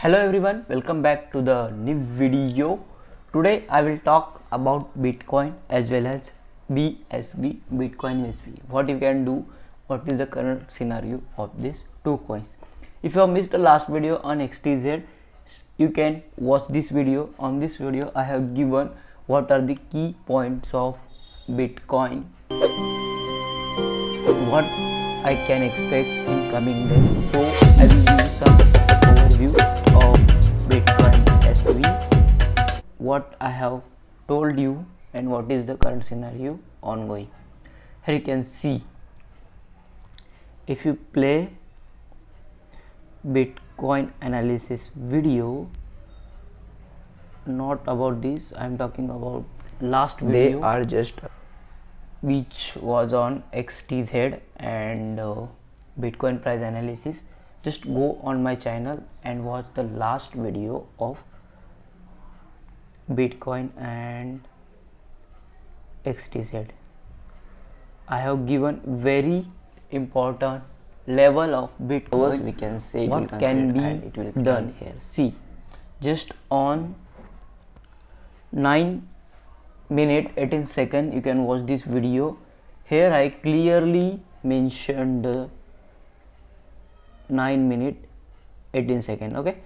Hello everyone, welcome back to the new video. Today I will talk about Bitcoin as well as BSV, Bitcoin USV. What you can do, what is the current scenario of these two coins. If you have missed the last video on XTZ, you can watch this video. On this video I have given what are the key points of Bitcoin, what I can expect in coming days. So I will give you some overview of Bitcoin SV, what I have told you and what is the current scenario ongoing. Here you can see, if you play Bitcoin analysis video, not about this, I am talking about last video. They are just which was on XTZ and Bitcoin price analysis. Just go on my channel and watch the last video of Bitcoin and XTZ. I have given very important level of Bitcoin. we can say it What will can consider and it be will done here? See, just on 9 minute 18 second you can watch this video. Here I clearly mentioned 9 minute 18 second. Okay,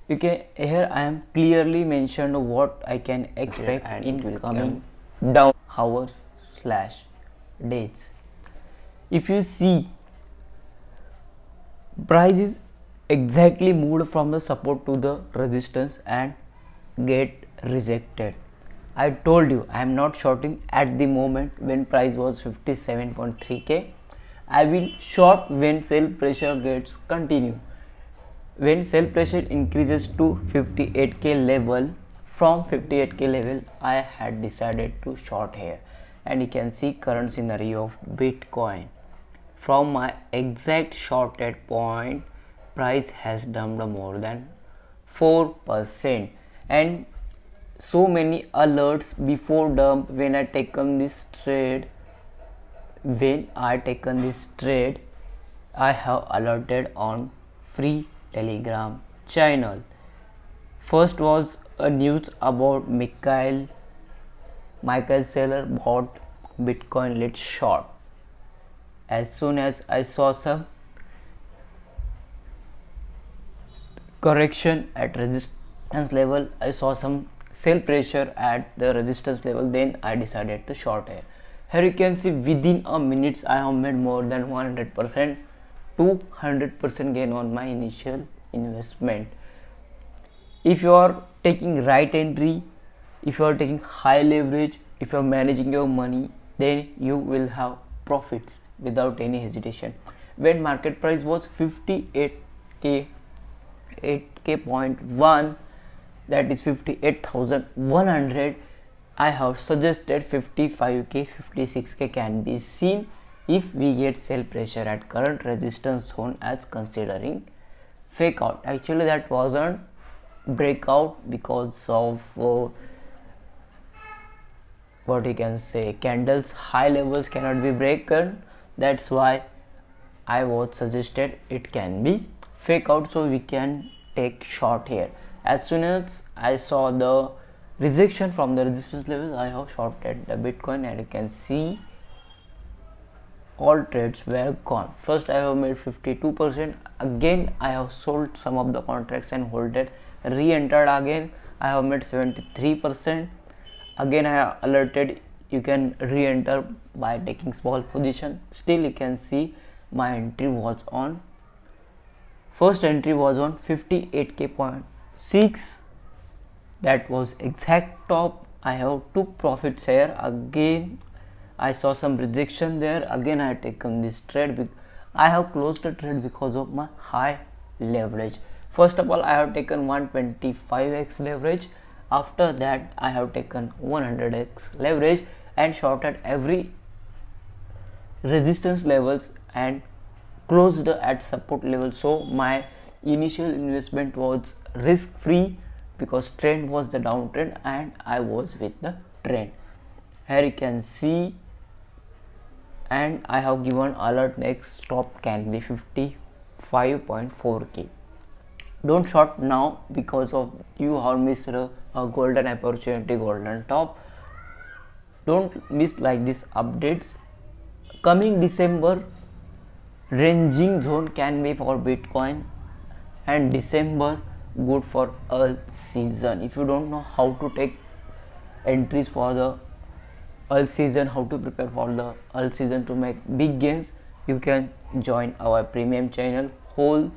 you can, here I am clearly mentioned what I can expect and in it will coming down. hours slash days. If you see, price is exactly moved from the support to the resistance and get rejected. I told you I am not shorting at the moment when price was 57.3k. I will short when sell pressure gets continue. When sell pressure increases to 58k level, from 58k level I had decided to short here. And you can see current scenario of Bitcoin. From my exact shorted point, price has dumped more than 4%, and so many alerts before dump. When I taken this trade, I have alerted on free Telegram channel. First was a news about Michael Saylor bought Bitcoin lit short. As soon as I saw some correction at resistance level, I saw some sell pressure at the resistance level, then I decided to short here. Here you can see within a minute I have made more than 100%, 200% gain on my initial investment. If you are taking right entry, if you are taking high leverage, if you are managing your money, then you will have profits without any hesitation. When market price was 58k 8k.1, that is 58,100, I have suggested 55k 56k can be seen if we get sell pressure at current resistance zone, as considering fake out. Actually that wasn't breakout because of what you can say, candles high levels cannot be broken. That's why I was suggested it can be fake out, so we can take short here. As soon as I saw the rejection from the resistance level, I have shorted the Bitcoin, and you can see all trades were gone. First I have made 52%, again I have sold some of the contracts and holded, re-entered again, I have made 73%. Again I have alerted you can re-enter by taking small position. Still you can see my entry was on, first entry was on 58k.6, that was exact top. I have took profits here. Again I saw some rejection there, again I have taken this trade. I have closed the trade because of my high leverage. First of all I have taken 125x leverage, after that I have taken 100x leverage and shorted every resistance levels and closed at support level. So my initial investment was risk free because trend was the downtrend and I was with the trend. Here you can see, and I have given alert next stop can be 55.4k. Don't short now because of you have missed a golden opportunity, golden top. Don't miss like these updates. Coming December, ranging zone can be for Bitcoin, and December good for all season. If you don't know how to take entries for the all season, how to prepare for the all season to make big gains, you can join our premium channel. Whole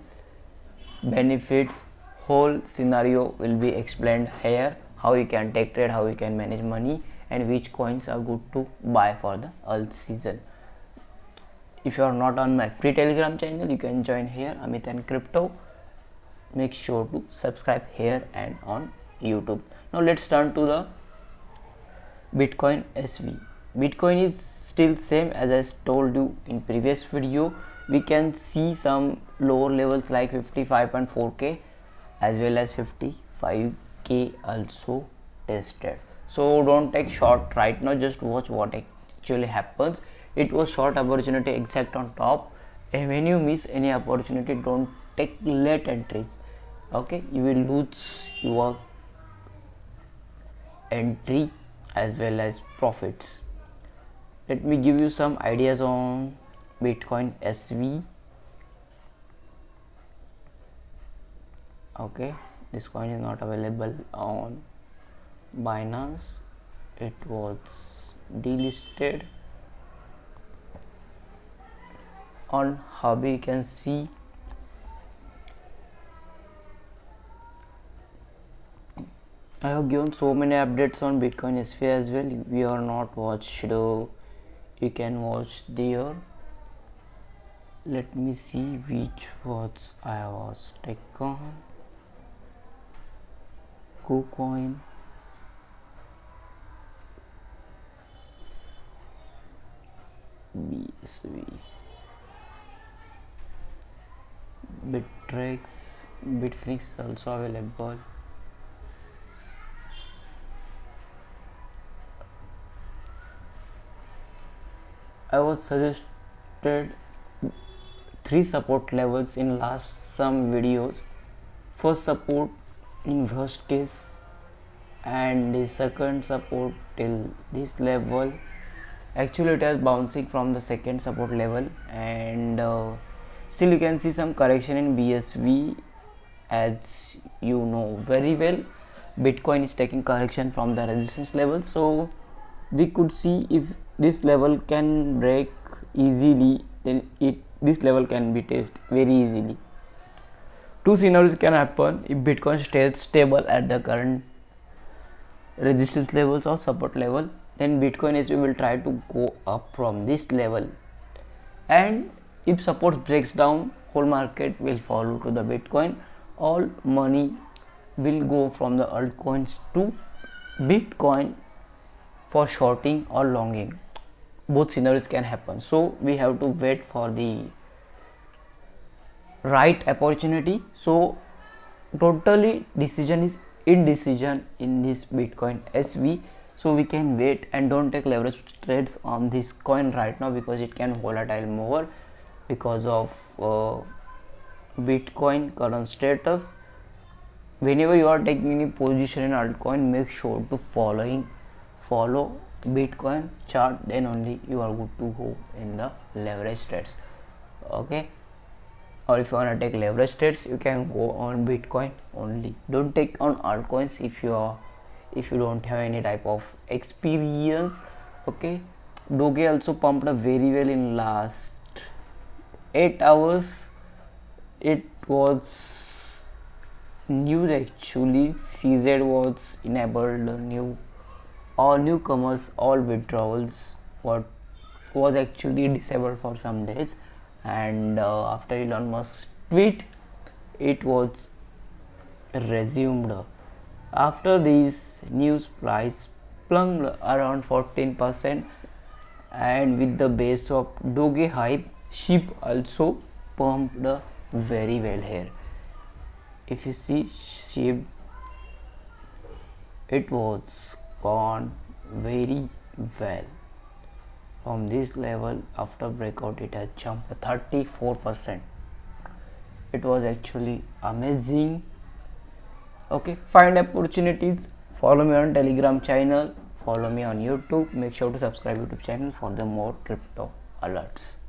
benefits, whole scenario will be explained here, how you can take trade, how you can manage money, and which coins are good to buy for the all season. If you are not on my free Telegram channel, you can join here, Amit and Crypto. Make sure to subscribe here and on YouTube. Now let's turn to the Bitcoin SV. Bitcoin is still same as I told you in previous video. We can see some lower levels like 55.4k as well as 55k also tested. So don't take short right now, just watch what actually happens. It was short opportunity exact on top, and when you miss any opportunity, don't take late entries. Okay, you will lose your entry as well as profits. Let me give you some ideas on Bitcoin SV. Okay, this coin is not available on Binance. It was delisted. On Huobi you can see I have given so many updates on Bitcoin SV as well. If you are not watched, you can watch there. Let me see which words I was taken. KuCoin, BSV, Bittrex, Bitfinex is also available. I was suggested 3 support levels in last some videos. First support in worst case, and the second support till this level. Actually it is bouncing from the second support level, and still you can see some correction in BSV. As you know very well, Bitcoin is taking correction from the resistance level, so we could see if this level can break easily, then this level can be tested very easily. Two scenarios can happen if Bitcoin stays stable at the current resistance levels or support level, then Bitcoin SV will try to go up from this level, and if support breaks down, whole market will follow to the Bitcoin. All money will go from the altcoins to Bitcoin for shorting or longing. Both scenarios can happen, so we have to wait for the right opportunity. So totally decision is indecision in this Bitcoin SV, so we can wait and don't take leverage trades on this coin right now, because it can volatile more because of Bitcoin current status. Whenever you are taking any position in altcoin, make sure to follow Bitcoin chart, then only you are good to go in the leverage trades. Okay, or if you want to take leverage trades, you can go on Bitcoin only. Don't take on altcoins if you don't have any type of experience. Okay, Doge also pumped up very well in last 8 hours. It was news actually. CZ was enabled, all newcomers, all withdrawals what was actually disabled for some days, and after Elon Musk's tweet, it was resumed. After this news, price plunged around 14%, and with the base of Doge hype, SHIB also pumped very well here. If you see SHIB, it was gone very well from this level. After breakout, it has jumped 34%. It was actually amazing. Okay, find opportunities. Follow me on Telegram channel. Follow me on YouTube. Make sure to subscribe YouTube channel for the more crypto alerts.